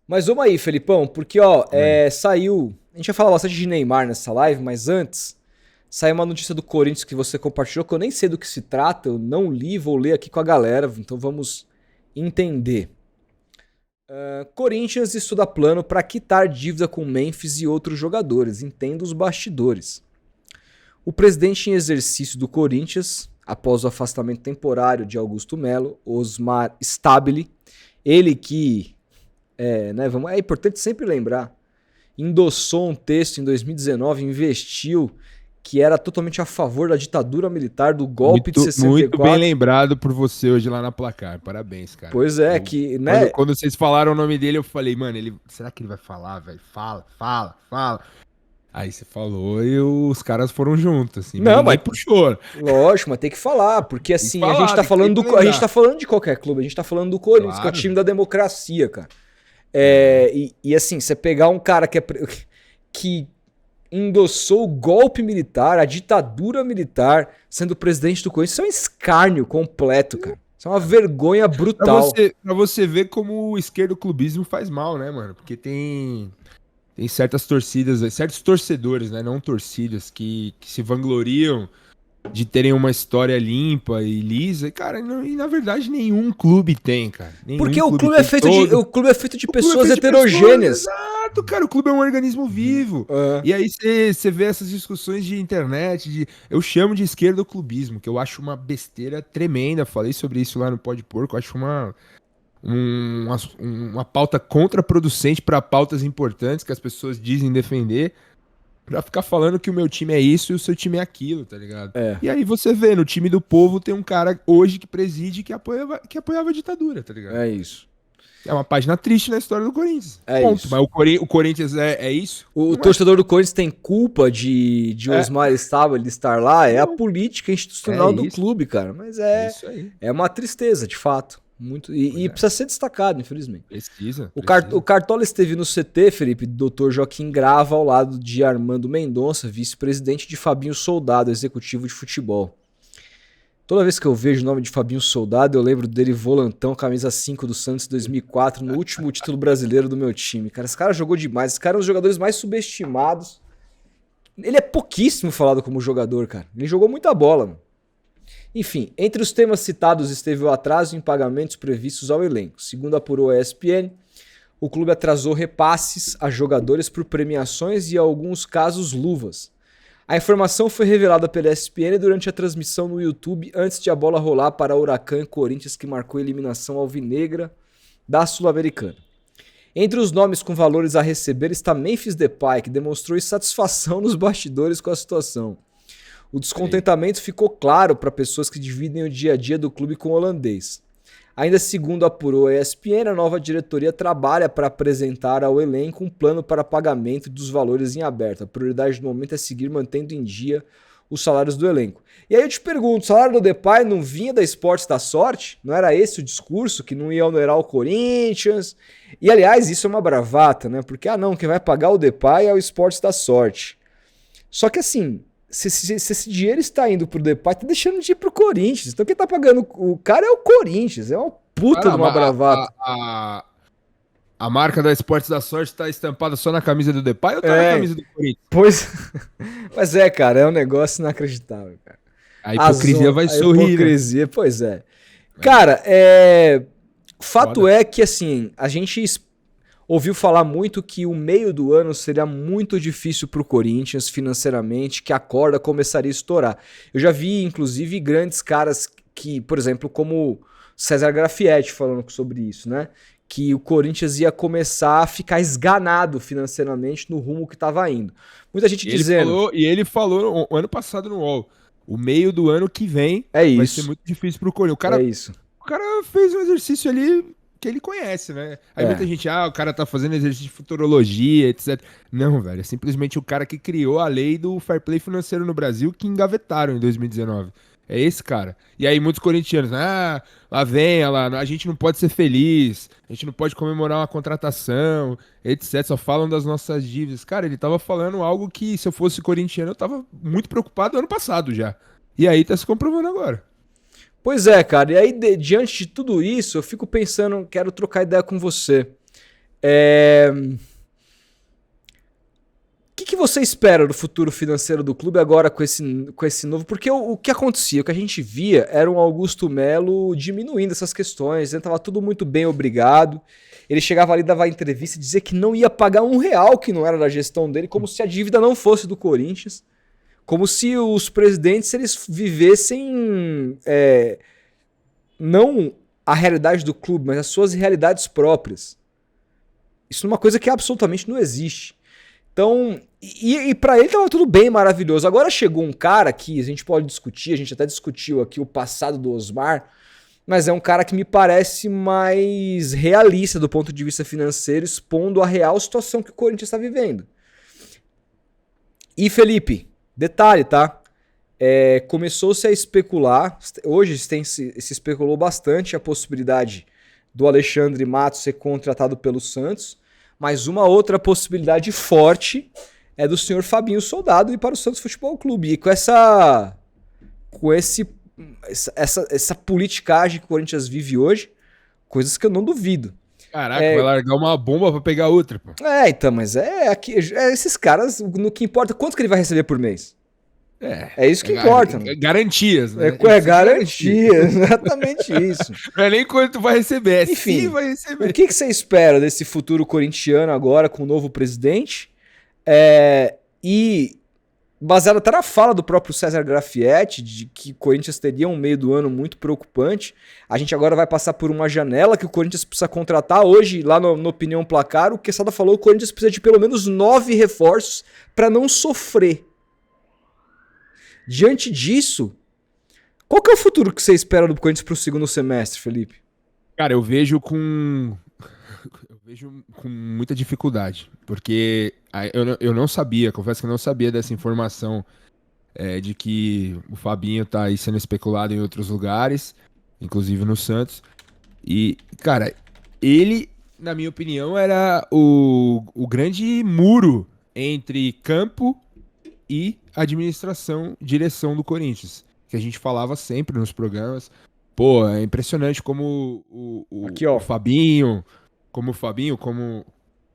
Mas vamos aí, Felipão, porque ó, Oi. saiu. A gente vai falar bastante de Neymar nessa live, mas antes saiu uma notícia do Corinthians que você compartilhou, que eu nem sei do que se trata, eu não li, vou ler aqui com a galera, então vamos entender. Corinthians estuda plano para quitar dívida com Memphis e outros jogadores, entenda os bastidores. O presidente em exercício do Corinthians, após o afastamento temporário de Augusto Melo, Osmar Stabile, ele que é importante sempre lembrar, endossou um texto em 2019, investiu, que era totalmente a favor da ditadura militar, do golpe de Muito bem 64. lembrado por você hoje lá na Placar. Parabéns, cara. Pois é, que, Quando, né? quando vocês falaram o nome dele, eu falei, mano, será que ele vai falar, velho? Fala, fala, fala. Aí você falou e os caras foram juntos, assim, mas Não, ninguém mas puxou. lógico, mas tem que falar, porque Tem que assim, falar, tem que sempre a gente tá lembrar. falando de qualquer clube, a gente tá falando do Corinthians, que é o Claro. time da democracia, cara. É. E assim, você pegar um cara que endossou o golpe militar, a ditadura militar, sendo presidente do Corinthians, isso é um escárnio completo, cara. Isso é uma vergonha Pra brutal. você, pra você ver como o esquerdo clubismo faz mal, né, mano? Porque tem certas torcidas, certos torcedores, né? Não torcidas, que se vangloriam de terem uma história limpa e lisa. E, cara, e na verdade nenhum clube tem, cara. Nenhum Porque clube tem todo. o clube é feito de O clube é pessoas feito de pessoas, heterogêneas. exato, cara. O clube é um organismo vivo. Ah, E aí você vê essas discussões de internet, eu chamo de esquerdoclubismo, que eu acho uma besteira tremenda. Falei sobre isso lá no Pode Porco, eu acho uma pauta contraproducente para pautas importantes que as pessoas dizem defender, pra ficar falando que o meu time é isso e o seu time é aquilo, tá ligado? é, E aí você vê, no time do povo tem um cara hoje que preside que apoiava a ditadura, tá ligado? é isso. É uma página triste na história do Corinthians. É Ponto. isso. Mas o Corinthians é isso? O Não é. torcedor do Corinthians tem culpa de É, Osmar Stabile estar lá, é a não. política É institucional do isso. clube, cara. Mas É é, isso aí. é uma tristeza, de fato. Muito, Pois e é. precisa ser destacado, infelizmente. Precisa, O precisa. Cartola esteve no CT, Felipe, do Dr. Joaquim Grava, ao lado de Armando Mendonça, vice-presidente de Fabinho Soldado, executivo de futebol. Toda vez que eu vejo o nome de Fabinho Soldado, eu lembro dele volantão, camisa 5 do Santos 2004, no último título brasileiro do meu time. Cara, esse cara jogou demais. Esse cara é um dos jogadores mais subestimados. Ele é pouquíssimo falado como jogador, cara. Ele jogou muita bola, mano. Enfim, entre os temas citados esteve o atraso em pagamentos previstos ao elenco. Segundo apurou a ESPN, o clube atrasou repasses a jogadores por premiações e, em alguns casos, luvas. A informação foi revelada pela ESPN durante a transmissão no YouTube antes de a bola rolar para Huracan e Corinthians, que marcou a eliminação alvinegra da Sul-Americana. Entre os nomes com valores a receber está Memphis Depay, que demonstrou insatisfação nos bastidores com a situação. O Aí. descontentamento ficou claro para pessoas que dividem o dia a dia do clube com o holandês. Ainda segundo apurou a ESPN, a nova diretoria trabalha para apresentar ao elenco um plano para pagamento dos valores em aberto. A prioridade do momento é seguir mantendo em dia os salários do elenco. E aí eu te pergunto, o salário do Depay não vinha da Esportes da Sorte? Não era esse o discurso? Que não ia onerar o Corinthians? E aliás, isso é uma bravata, né? Porque, quem vai pagar o Depay é o Esportes da Sorte. Só que assim, se esse dinheiro está indo pro Depay, tá deixando de ir pro Corinthians. Então quem tá pagando o cara é o Corinthians. É uma puta de Cara, uma bravata. a marca da Esportes da Sorte tá estampada só na camisa do Depay ou tá na É, camisa do Corinthians? pois. Mas cara, é um negócio inacreditável, cara. A hipocrisia vai A sorrir, né? hipocrisia, pois é. É, Cara, fato foda. é que, assim, a gente ouviu falar muito que o meio do ano seria muito difícil pro Corinthians financeiramente, que a corda começaria a estourar. Eu já vi, inclusive, grandes caras que, por exemplo, como César Grafietti falando sobre isso, né? Que o Corinthians ia começar a ficar esganado financeiramente no rumo que estava indo. Muita gente dizendo, Ele falou o ano passado no UOL. O meio do ano que vem é vai ser isso, muito difícil pro Corinthians. é isso. O cara fez um exercício ali que ele conhece, né? Aí É. muita gente, o cara tá fazendo exercício de futurologia, etc. Não, velho, é simplesmente o cara que criou a lei do fair play financeiro no Brasil que engavetaram em 2019. É esse cara. E aí muitos corintianos, lá vem, a gente não pode ser feliz, a gente não pode comemorar uma contratação, etc. Só falam das nossas dívidas. Cara, ele tava falando algo que, se eu fosse corintiano, eu tava muito preocupado ano passado já. E aí tá se comprovando agora. Pois é, cara. E aí, diante de tudo isso, eu fico pensando, quero trocar ideia com você. O que você espera do futuro financeiro do clube agora com esse novo? Porque o que acontecia, o que a gente via era um Augusto Melo diminuindo essas questões, ele estava tudo muito bem, obrigado. Ele chegava ali, dava entrevista e dizia que não ia pagar R$ 1 que não era da gestão dele, como se a dívida não fosse do Corinthians. Como se os presidentes eles vivessem não a realidade do clube, mas as suas realidades próprias. Isso é uma coisa que absolutamente não existe. Então, e pra ele tava tudo bem, maravilhoso. Agora chegou um cara que a gente pode discutir, a gente até discutiu aqui o passado do Osmar, mas é um cara que me parece mais realista do ponto de vista financeiro, expondo a real situação que o Corinthians está vivendo. E Felipe, detalhe, tá? Começou-se a especular, hoje se especulou bastante a possibilidade do Alexandre Matos ser contratado pelo Santos, mas uma outra possibilidade forte é do senhor Fabinho Soldado ir para o Santos Futebol Clube. E com essa politicagem que o Corinthians vive hoje, coisas que eu não duvido. Caraca, vai largar uma bomba pra pegar outra, pô. Então, mas esses caras, no que importa, quanto que ele vai receber por mês? É isso que importa. Garantias, né? Garantias, exatamente isso. Não é nem quanto vai receber, Enfim, sim vai receber. O que você espera desse futuro corintiano agora com o novo presidente? E baseado até na fala do próprio César Grafietti, de que o Corinthians teria um meio do ano muito preocupante. A gente agora vai passar por uma janela que o Corinthians precisa contratar. Hoje, lá no Opinião Placar, o Quesada falou que o Corinthians precisa de pelo menos 9 reforços para não sofrer. Diante disso, qual que é o futuro que você espera do Corinthians para o segundo semestre, Felipe? Cara, eu vejo com muita dificuldade, porque eu não sabia, confesso que eu não sabia dessa informação de que o Fabinho tá aí sendo especulado em outros lugares, inclusive no Santos. E, cara, ele, na minha opinião, era o grande muro entre campo e administração, direção do Corinthians, que a gente falava sempre nos programas. Pô, é impressionante como o Fabinho, como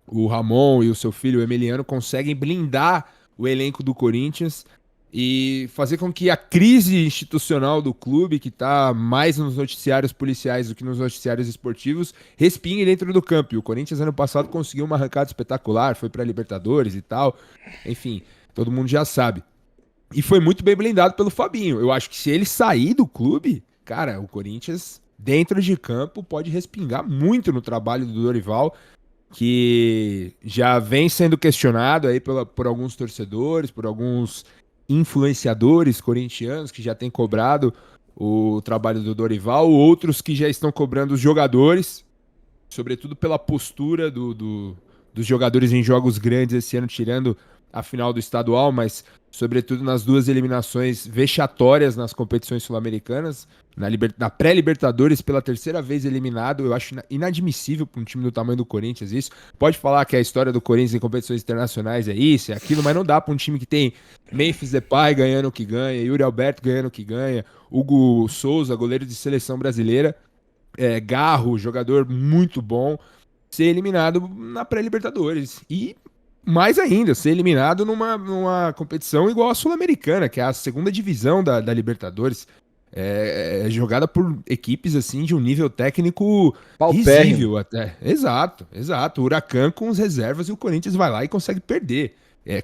o Ramon e o seu filho o Emiliano conseguem blindar o elenco do Corinthians e fazer com que a crise institucional do clube, que tá mais nos noticiários policiais do que nos noticiários esportivos, respingue dentro do campo. E o Corinthians ano passado conseguiu uma arrancada espetacular, foi pra Libertadores e tal. Enfim, todo mundo já sabe. E foi muito bem blindado pelo Fabinho. Eu acho que se ele sair do clube, cara, o Corinthians, dentro de campo, pode respingar muito no trabalho do Dorival, que já vem sendo questionado aí por alguns torcedores, por alguns influenciadores corintianos que já têm cobrado o trabalho do Dorival, outros que já estão cobrando os jogadores, sobretudo pela postura dos jogadores em jogos grandes esse ano, tirando a final do estadual, mas sobretudo nas duas eliminações vexatórias nas competições sul-americanas, na pré-Libertadores, pela terceira vez eliminado. Eu acho inadmissível para um time do tamanho do Corinthians isso. Pode falar que a história do Corinthians em competições internacionais é isso, é aquilo, mas não dá para um time que tem Memphis Depay ganhando o que ganha, Yuri Alberto ganhando o que ganha, Hugo Souza, goleiro de seleção brasileira, Garro, jogador muito bom, ser eliminado na pré-Libertadores. E mais ainda, ser eliminado numa competição igual a Sul-Americana, que é a segunda divisão da Libertadores. É jogada por equipes assim de um nível técnico risível até. Exato. O Huracan com as reservas e o Corinthians vai lá e consegue perder.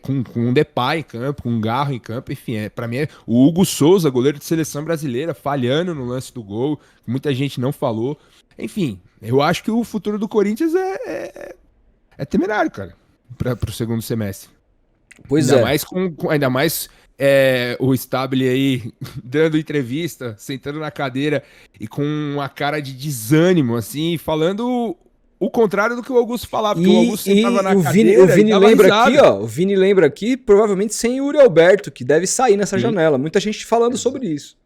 Com um Depay em campo, com um Garro em campo, enfim, pra mim o Hugo Souza, goleiro de seleção brasileira, falhando no lance do gol, que muita gente não falou. Enfim, eu acho que o futuro do Corinthians é temerário, cara, pro segundo semestre. Pois Ainda mais o Stabile aí dando entrevista, sentando na cadeira e com uma cara de desânimo, assim, falando o contrário do que o Augusto falava, porque o Augusto sentava na cadeira o Vini lembra aqui, ó, o Vini lembra aqui, provavelmente sem Yuri Alberto, que deve sair nessa janela. Muita gente falando sobre isso.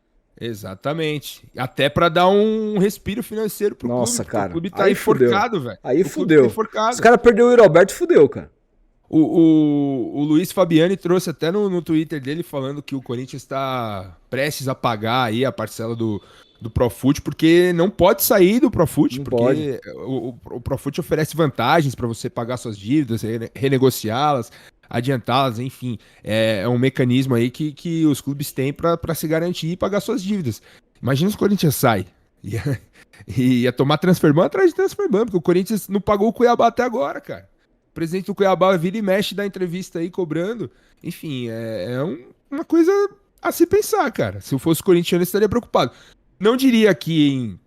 Exatamente. Até pra dar um respiro financeiro pro clube. Nossa, cara. O clube tá enforcado, velho. Aí fudeu. Os caras perderam o Yuri Alberto, fudeu, cara. O Luiz Fabiani trouxe até no Twitter dele falando que o Corinthians está prestes a pagar aí a parcela do do Profut, porque não pode sair do Profut, Não porque pode. o Profut oferece vantagens para você pagar suas dívidas, renegociá-las, adiantá-las, enfim. É um mecanismo aí que os clubes têm para se garantir e pagar suas dívidas. Imagina se o Corinthians sai. Ia tomar transfer ban atrás de transfer ban, porque o Corinthians não pagou o Cuiabá até agora, cara. O presidente do Cuiabá vira e mexe da entrevista aí, cobrando. Enfim, uma coisa a se pensar, cara. Se eu fosse corintiano, eu estaria preocupado. Não diria que em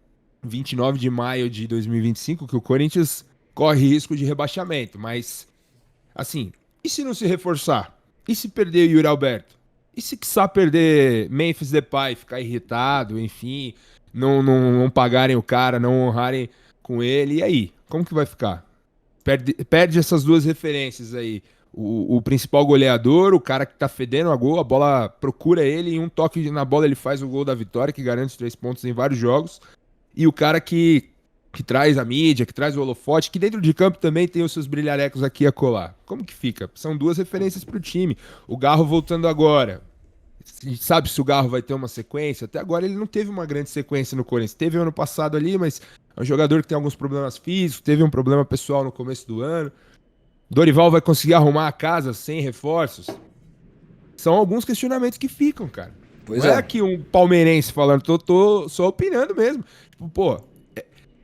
29 de maio de 2025 que o Corinthians corre risco de rebaixamento, mas, assim, e se não se reforçar? E se perder o Yuri Alberto? E se quiçá perder Memphis Depay, ficar irritado, enfim, não pagarem o cara, não honrarem com ele, e aí? Como que vai ficar? Perde essas duas referências aí. O principal goleador, o cara que tá fedendo a gol, a bola procura ele e um toque na bola ele faz o gol da vitória, que garante os 3 pontos em vários jogos. E o cara que traz a mídia, que traz o holofote, que dentro de campo também tem os seus brilharecos aqui a colar. Como que fica? São duas referências pro time. O Garro voltando agora. A gente sabe se o Garro vai ter uma sequência. Até agora ele não teve uma grande sequência no Corinthians. Teve ano passado ali, mas é um jogador que tem alguns problemas físicos, teve um problema pessoal no começo do ano. Dorival vai conseguir arrumar a casa sem reforços? São alguns questionamentos que ficam, cara. Pois Não é é. aqui um palmeirense falando, tô só opinando mesmo. Tipo, pô,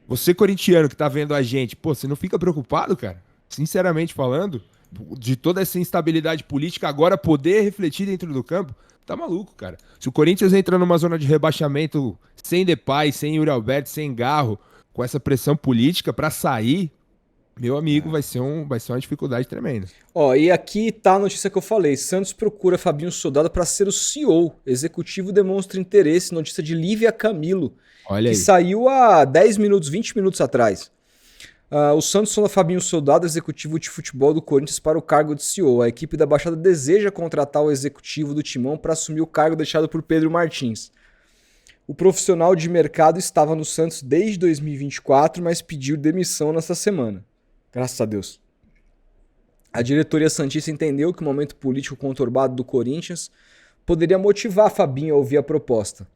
você corintiano que tá vendo a gente, pô, você não fica preocupado, cara? Sinceramente falando, de toda essa instabilidade política, agora poder refletir dentro do campo, tá maluco, cara. Se o Corinthians entra numa zona de rebaixamento sem Depay, sem Yuri Alberto, sem Garro, com essa pressão política pra sair, meu amigo, vai ser uma dificuldade tremenda. Ó, e aqui tá a notícia que eu falei. Santos procura Fabinho Soldado para ser o CEO. Executivo demonstra interesse. Notícia de Lívia Camilo, Olha que aí. saiu há 10 minutos, 20 minutos atrás. O Santos sonda Fabinho Soldado, executivo de futebol do Corinthians, para o cargo de CEO. A equipe da Baixada deseja contratar o executivo do Timão para assumir o cargo deixado por Pedro Martins. O profissional de mercado estava no Santos desde 2024, mas pediu demissão nesta semana. Graças a Deus. A diretoria santista entendeu que o momento político conturbado do Corinthians poderia motivar Fabinho a ouvir a proposta.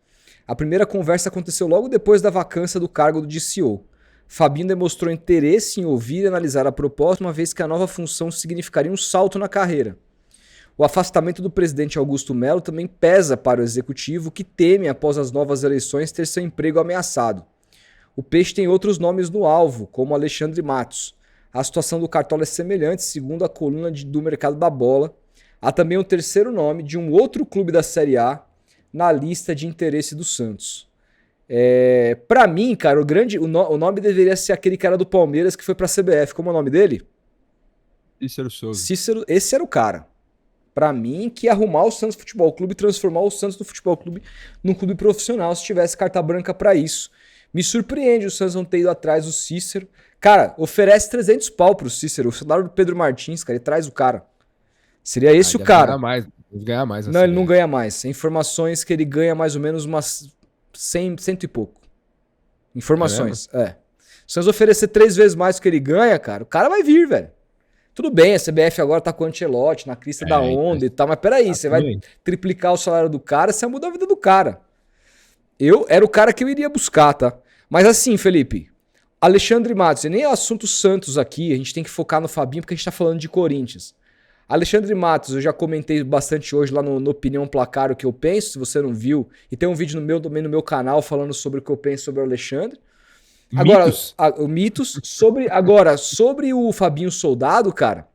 A primeira conversa aconteceu logo depois da vacância do cargo de CEO. Fabinho demonstrou interesse em ouvir e analisar a proposta, uma vez que a nova função significaria um salto na carreira. O afastamento do presidente Augusto Melo também pesa para o executivo, que teme, após as novas eleições, ter seu emprego ameaçado. O Peixe tem outros nomes no alvo, como Alexandre Matos. A situação do Cartola é semelhante, segundo a coluna do Mercado da Bola. Há também um terceiro nome de um outro clube da Série A na lista de interesse do Santos. Pra mim, cara, o nome deveria ser aquele cara do Palmeiras que foi pra CBF. Como é o nome dele? Cícero Souza. Cícero, esse era o cara. Pra mim, que ia arrumar o Santos Futebol Clube, transformar o Santos do Futebol Clube num clube profissional, se tivesse carta branca pra isso. Me surpreende o Santos não ter ido atrás do Cícero. Cara, oferece 300 pau pro Cícero. O salário do Pedro Martins, cara, ele traz o cara. Seria esse o cara. Deve ganhar mais. Não, ele não ganha mais. Informações que ele ganha mais ou menos umas 100, cento e pouco. Informações, Se nós oferecer 3 vezes mais do que ele ganha, cara, o cara vai vir, velho. Tudo bem, a CBF agora tá com o Ancelotti na crista da onda e tal, mas peraí, você vai triplicar o salário do cara, você muda a vida do cara. Eu era o cara que eu iria buscar, tá? Mas assim, Felipe, Alexandre Matos, e nem é assunto Santos aqui, a gente tem que focar no Fabinho porque a gente tá falando de Corinthians. Alexandre Matos, eu já comentei bastante hoje lá no Opinião Placar o que eu penso, se você não viu, e tem um vídeo também no meu canal falando sobre o que eu penso sobre o Alexandre. Agora, mitos. Sobre o Fabinho Soldado, cara,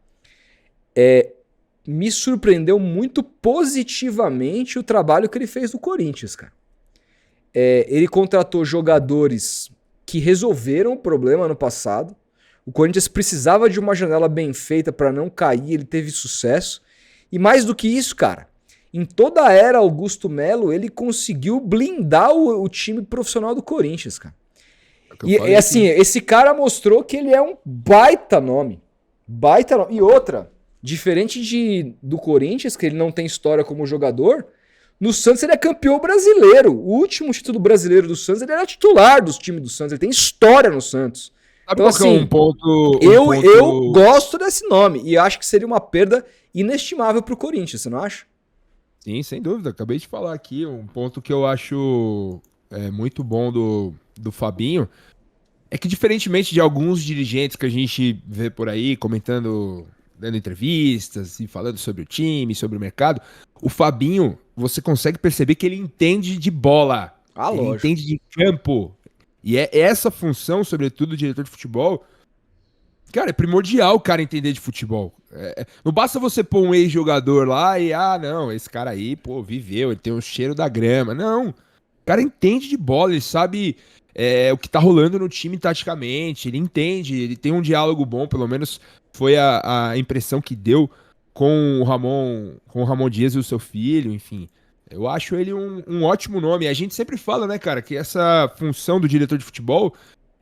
me surpreendeu muito positivamente o trabalho que ele fez no Corinthians, cara. Ele contratou jogadores que resolveram o problema ano passado. O Corinthians precisava de uma janela bem feita para não cair, ele teve sucesso. E mais do que isso, cara, em toda a era Augusto Melo, ele conseguiu blindar o time profissional do Corinthians, cara. E assim, esse cara mostrou que ele é um baita nome. Baita nome. E outra, diferente do Corinthians, que ele não tem história como jogador, no Santos ele é campeão brasileiro. O último título brasileiro do Santos, ele era titular dos times do Santos. Ele tem história no Santos. Sabe Então, qual que é um ponto... eu gosto desse nome e acho que seria uma perda inestimável pro Corinthians, você não acha? Sim, sem dúvida. Acabei de falar aqui um ponto que eu acho muito bom do Fabinho é que, diferentemente de alguns dirigentes que a gente vê por aí comentando, dando entrevistas e falando sobre o time, sobre o mercado, o Fabinho, você consegue perceber que ele entende de bola, ele Lógico. entende de campo. E é essa função, sobretudo, do diretor de futebol. Cara, é primordial o cara entender de futebol. Não basta você pôr um ex-jogador lá e, não, esse cara aí, pô, viveu, ele tem o cheiro da grama. Não. O cara entende de bola, ele sabe o que tá rolando no time taticamente, ele entende, ele tem um diálogo bom, pelo menos foi a impressão que deu com o Ramon Dias e o seu filho, enfim. Eu acho ele um ótimo nome. A gente sempre fala, né, cara, que essa função do diretor de futebol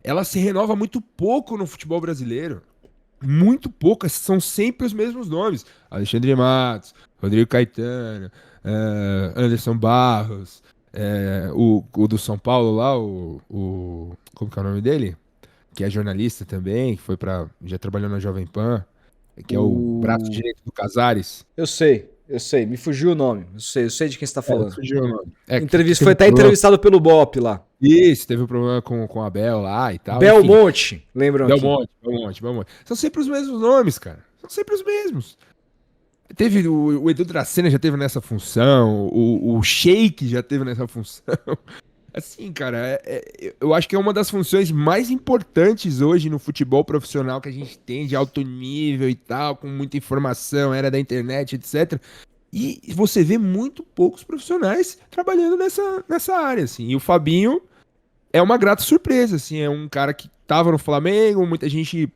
ela se renova muito pouco no futebol brasileiro. Muito pouco, são sempre os mesmos nomes. Alexandre Matos, Rodrigo Caetano, Anderson Barros, o do São Paulo lá, como que é o nome dele? Que é jornalista também, que já trabalhou na Jovem Pan, que é o braço O... direito do Casares. Eu sei, me fugiu o nome. Eu sei de quem você tá falando. Fugiu o nome. Foi até entrevistado pelo Bop lá. Isso, teve um problema com o Abel lá e tal. Belmonte, enfim. Lembram aqui. Belmonte. São sempre os mesmos nomes, cara. São sempre os mesmos. Teve o Edu Dracena já teve nessa função, o Sheik já teve nessa função. Assim, cara, eu acho que é uma das funções mais importantes hoje no futebol profissional que a gente tem de alto nível e tal, com muita informação, era da internet, etc. E você vê muito poucos profissionais trabalhando nessa área, assim. E o Fabinho é uma grata surpresa, assim. É um cara que tava no Flamengo, muita gente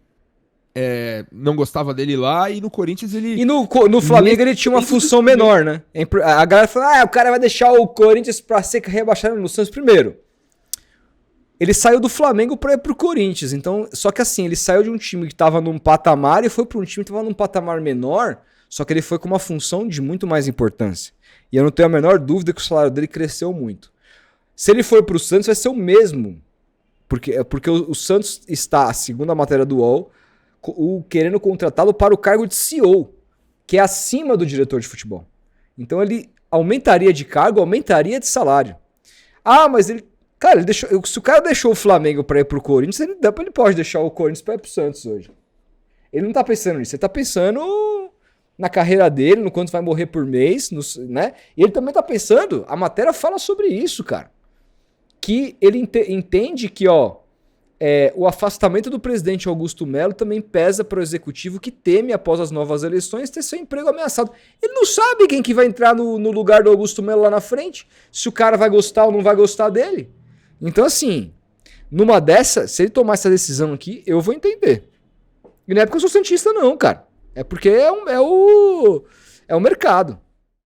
não gostava dele lá, e no Corinthians ele... E no Flamengo ele tinha uma função menor, né? A galera falou, o cara vai deixar o Corinthians pra ser rebaixado no Santos primeiro. Ele saiu do Flamengo pra ir pro Corinthians, então... Só que assim, ele saiu de um time que tava num patamar e foi pra um time que tava num patamar menor, só que ele foi com uma função de muito mais importância. E eu não tenho a menor dúvida que o salário dele cresceu muito. Se ele for pro Santos, vai ser o mesmo. Porque o Santos está, segundo a matéria do UOL, querendo contratá-lo para o cargo de CEO, que é acima do diretor de futebol. Então ele aumentaria de cargo, aumentaria de salário. Mas ele... Cara, se o cara deixou o Flamengo para ir pro Corinthians, ele pode deixar o Corinthians para ir pro Santos hoje. Ele não tá pensando nisso, ele tá pensando na carreira dele, no quanto vai morrer por mês, né? E ele também tá pensando, a matéria fala sobre isso, cara. Que ele entende que, o afastamento do presidente Augusto Melo também pesa para o executivo que teme, após as novas eleições, ter seu emprego ameaçado. Ele não sabe quem que vai entrar no lugar do Augusto Melo lá na frente, se o cara vai gostar ou não vai gostar dele. Então, assim, numa dessa, se ele tomar essa decisão aqui, eu vou entender. E não é porque eu sou santista, não, cara. É porque é o mercado.